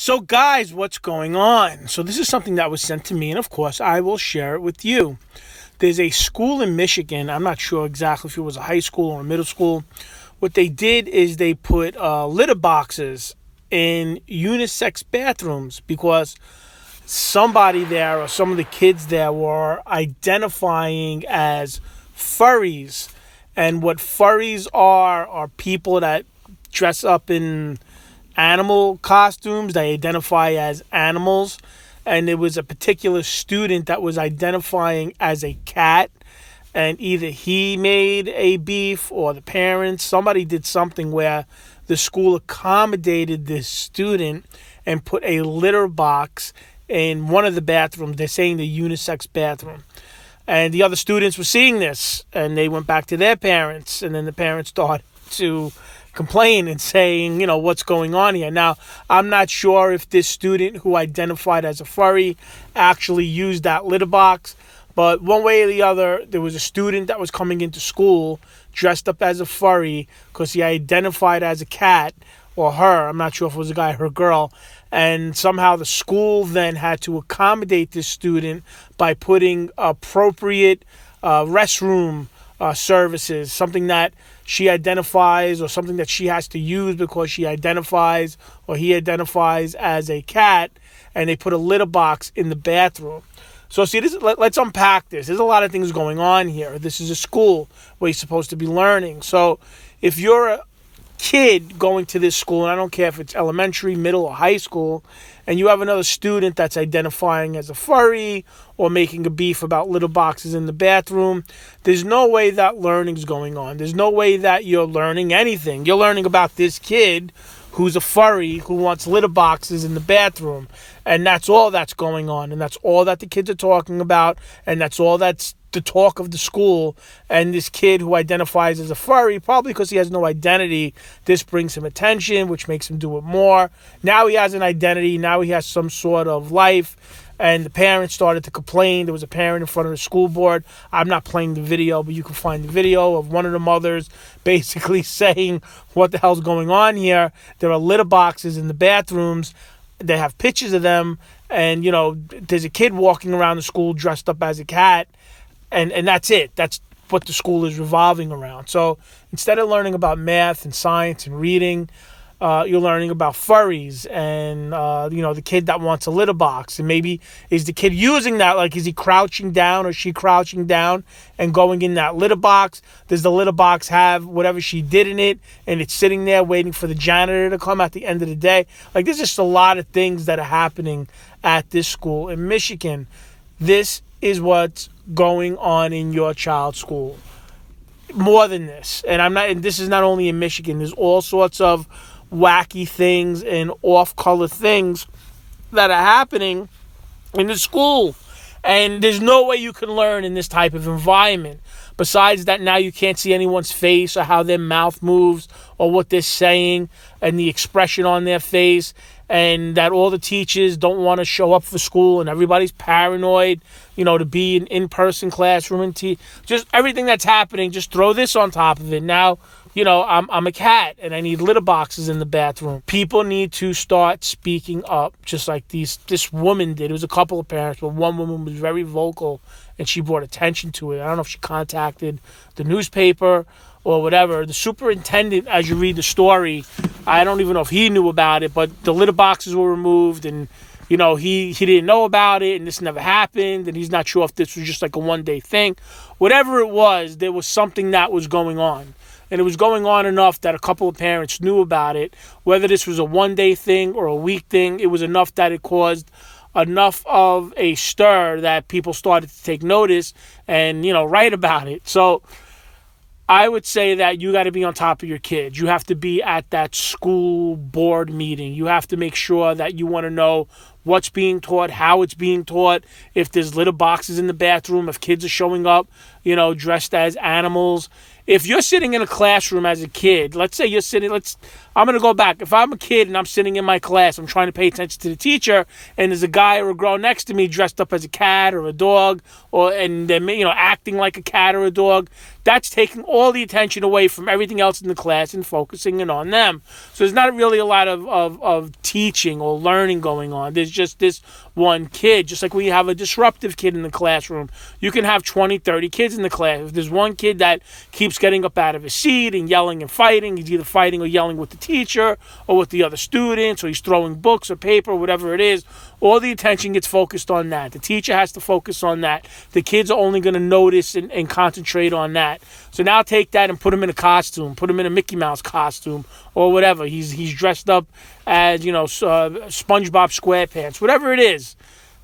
So, guys, what's going on? So, this is something that was sent to me, and of course, I will share it with you. There's a school in Michigan. I'm not sure exactly if it was a high school or a middle school. What they did is they put litter boxes in unisex bathrooms because somebody there or some of the kids there were identifying as furries. And what furries are people that dress up in animal costumes. They identify as animals. And there was a particular student that was identifying as a cat. And either he made a beef or the parents, somebody did something where the school accommodated this student and put a litter box in one of the bathrooms. They're saying the unisex bathroom. And the other students were seeing this, and they went back to their parents, and then the parents started to complain and saying, what's going on here. Now, I'm not sure if this student who identified as a furry actually used that litter box, but one way or the other, there was a student that was coming into school dressed up as a furry because he identified as a cat, or her, I'm not sure if it was a guy or a girl, and somehow the school then had to accommodate this student by putting appropriate restroom services, something that she identifies or something that she has to use because she identifies or he identifies as a cat, and they put a litter box in the bathroom. So see, let's unpack this. There's a lot of things going on here. This is a school where you're supposed to be learning. So if you're a kid going to this school, and I don't care if it's elementary, middle, or high school, and you have another student that's identifying as a furry or making a beef about litter boxes in the bathroom, there's no way that learning's going on. There's no way that you're learning anything. You're learning about this kid who's a furry who wants litter boxes in the bathroom, and that's all that's going on, and that's all that the kids are talking about, and that's all that's the talk of the school. And this kid who identifies as a furry, probably because he has no identity, this brings him attention, which makes him do it more. Now he has an identity. Now he has some sort of life. And the parents started to complain. There was a parent in front of the school board. I'm not playing the video, but you can find the video of one of the mothers basically saying, what the hell's going on here? There are litter boxes in the bathrooms. They have pictures of them. And, there's a kid walking around the school dressed up as a cat. And that's it. That's what the school is revolving around. So instead of learning about math and science and reading, you're learning about furries and, the kid that wants a litter box. And maybe is the kid using that? Like, is he crouching down or she crouching down and going in that litter box? Does the litter box have whatever she did in it and it's sitting there waiting for the janitor to come at the end of the day? Like, there's just a lot of things that are happening at this school in Michigan. This is what's going on in your child's school. More than this. And this is not only in Michigan. There's all sorts of wacky things and off-color things that are happening in the school. And there's no way you can learn in this type of environment. Besides that, now you can't see anyone's face or how their mouth moves or what they're saying and the expression on their face. And that all the teachers don't want to show up for school and everybody's paranoid, to be an in-person classroom and just everything that's happening. Just throw this on top of it. Now, I'm a cat and I need litter boxes in the bathroom. People need to start speaking up, just like this woman did. It was a couple of parents, but one woman was very vocal and she brought attention to it. I don't know if she contacted the newspaper or whatever. The superintendent, as you read the story, I don't even know if he knew about it, but the litter boxes were removed and, he didn't know about it and this never happened and he's not sure if this was just like a one-day thing. Whatever it was, there was something that was going on. And it was going on enough that a couple of parents knew about it. Whether this was a one-day thing or a week thing, it was enough that it caused enough of a stir that people started to take notice and, write about it. So I would say that you got to be on top of your kids. You have to be at that school board meeting. You have to make sure that you want to know what's being taught, how it's being taught, if there's litter boxes in the bathroom, if kids are showing up, dressed as animals. If you're sitting in a classroom as a kid, let's say you're sitting, I'm going to go back. If I'm a kid and I'm sitting in my class, I'm trying to pay attention to the teacher, and there's a guy or a girl next to me dressed up as a cat or a dog, and they're, acting like a cat or a dog, that's taking all the attention away from everything else in the class and focusing it on them. So there's not really a lot of teaching or learning going on. There's just this one kid. Just like when you have a disruptive kid in the classroom, you can have 20, 30 kids in the class. If there's one kid that keeps getting up out of his seat and yelling and fighting, he's either fighting or yelling with the teacher or with the other students, or he's throwing books or paper, whatever it is, all the attention gets focused on that. The teacher has to focus on that. The kids are only going to notice and concentrate on that. So now take that and put him in a costume, put him in a Mickey Mouse costume or whatever. He's dressed up as, SpongeBob SquarePants, whatever it is.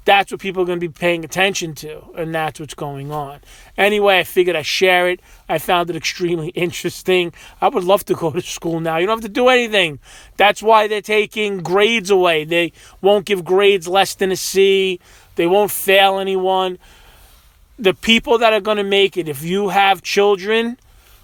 That's what people are going to be paying attention to, and that's what's going on. Anyway, I figured I'd share it. I found it extremely interesting. I would love to go to school now. You don't have to do anything. That's why they're taking grades away. They won't give grades less than a C. They won't fail anyone. The people that are going to make it, if you have children,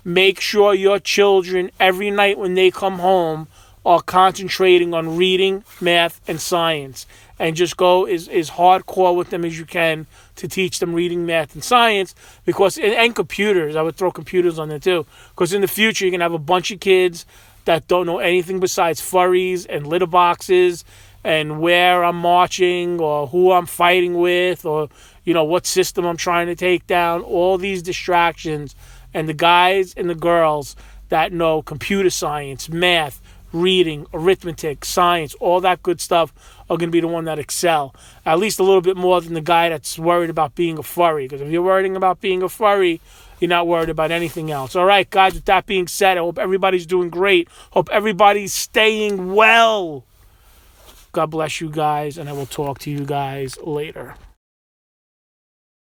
make sure your children, every night when they come home, are concentrating on reading, math, and science. And just go as hardcore with them as you can to teach them reading, math, and science, and computers. I would throw computers on there too. Because in the future, you're going to have a bunch of kids that don't know anything besides furries and litter boxes and where I'm marching or who I'm fighting with or, what system I'm trying to take down. All these distractions. And the guys and the girls that know computer science, math, reading, arithmetic, science, all that good stuff are going to be the one that excel. At least a little bit more than the guy that's worried about being a furry. Because if you're worrying about being a furry, you're not worried about anything else. All right, guys, with that being said, I hope everybody's doing great. Hope everybody's staying well. God bless you guys, and I will talk to you guys later.